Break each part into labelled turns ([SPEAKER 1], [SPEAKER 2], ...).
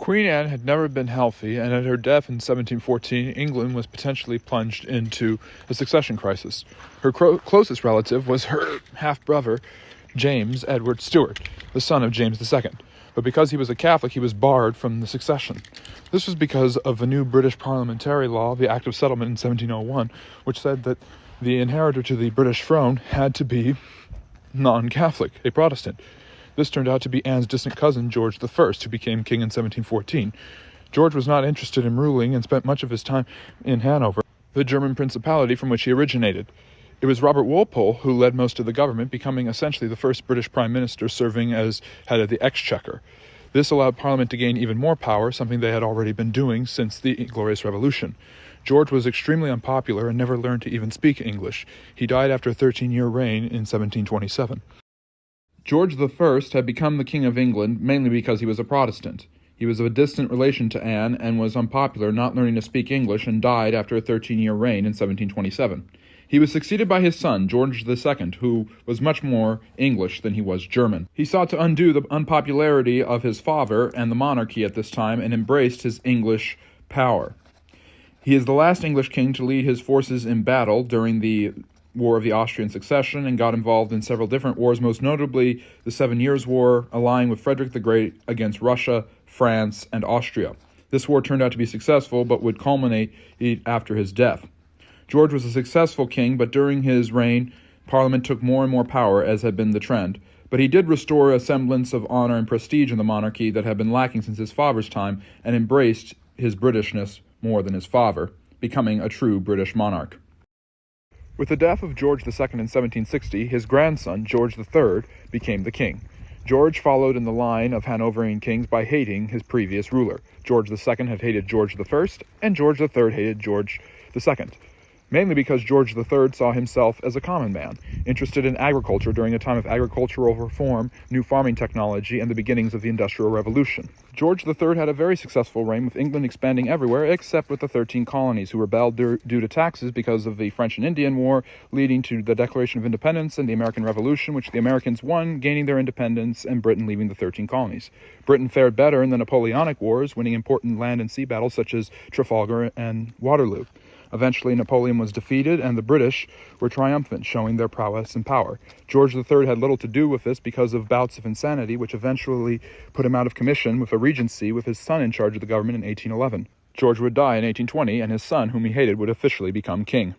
[SPEAKER 1] Queen Anne had never been healthy, and at her death in 1714, England was potentially plunged into a succession crisis. Her closest relative was her half-brother, James Edward Stuart, the son of James II. But because he was a Catholic, he was barred from the succession. This was because of a new British parliamentary law, the Act of Settlement in 1701, which said that the inheritor to the British throne had to be non-Catholic, a Protestant. This turned out to be Anne's distant cousin, George I, who became king in 1714. George was not interested in ruling and spent much of his time in Hanover, the German principality from which he originated. It was Robert Walpole who led most of the government, becoming essentially the first British prime minister serving as head of the exchequer. This allowed Parliament to gain even more power, something they had already been doing since the Glorious Revolution. George was extremely unpopular and never learned to even speak English. He died after a 13-year reign in 1727. George I had become the King of England mainly because he was a Protestant. He was of a distant relation to Anne and was unpopular, not learning to speak English, and died after a 13-year reign in 1727. He was succeeded by his son, George II, who was much more English than he was German. He sought to undo the unpopularity of his father and the monarchy at this time and embraced his English power. He is the last English king to lead his forces in battle during the War of the Austrian Succession and got involved in several different wars, most notably the 7 Years' War, allying with Frederick the Great against Russia, France, and Austria. This war turned out to be successful, but would culminate after his death. George was a successful king, but during his reign, Parliament took more and more power, as had been the trend. But he did restore a semblance of honor and prestige in the monarchy that had been lacking since his father's time, and embraced his Britishness more than his father, becoming a true British monarch. With the death of George II in 1760, his grandson, George III, became the king. George followed in the line of Hanoverian kings by hating his previous ruler. George II had hated George I, and George III hated George II. Mainly because George III saw himself as a common man, interested in agriculture during a time of agricultural reform, new farming technology, and the beginnings of the Industrial Revolution. George III had a very successful reign, with England expanding everywhere except with the 13 colonies, who rebelled due to taxes because of the French and Indian War, leading to the Declaration of Independence and the American Revolution, which the Americans won, gaining their independence, and Britain leaving the 13 colonies. Britain fared better in the Napoleonic Wars, winning important land and sea battles such as Trafalgar and Waterloo. Eventually, Napoleon was defeated, and the British were triumphant, showing their prowess and power. George III had little to do with this because of bouts of insanity, which eventually put him out of commission with a regency with his son in charge of the government in 1811. George would die in 1820, and his son, whom he hated, would officially become king.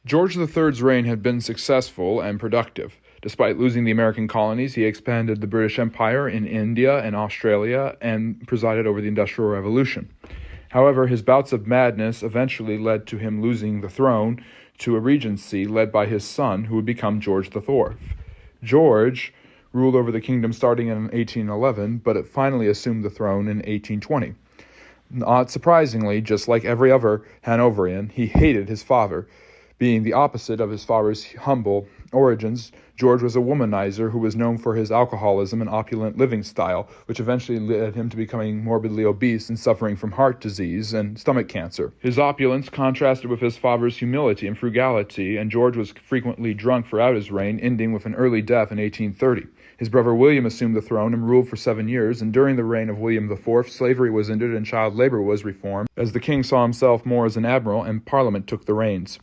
[SPEAKER 1] George III's reign had been successful and productive. Despite losing the American colonies, he expanded the British Empire in India and Australia and presided over the Industrial Revolution. However, his bouts of madness eventually led to him losing the throne to a regency led by his son, who would become George IV. George ruled over the kingdom starting in 1811, but it finally assumed the throne in 1820. Not surprisingly, just like every other Hanoverian, he hated his father. Being the opposite of his father's humble origins, George was a womanizer who was known for his alcoholism and opulent living style, which eventually led him to becoming morbidly obese and suffering from heart disease and stomach cancer. His opulence contrasted with his father's humility and frugality, and George was frequently drunk throughout his reign, ending with an early death in 1830. His brother William assumed the throne and ruled for 7 years, and during the reign of William IV, slavery was ended and child labor was reformed, as the king saw himself more as an admiral and Parliament took the reins.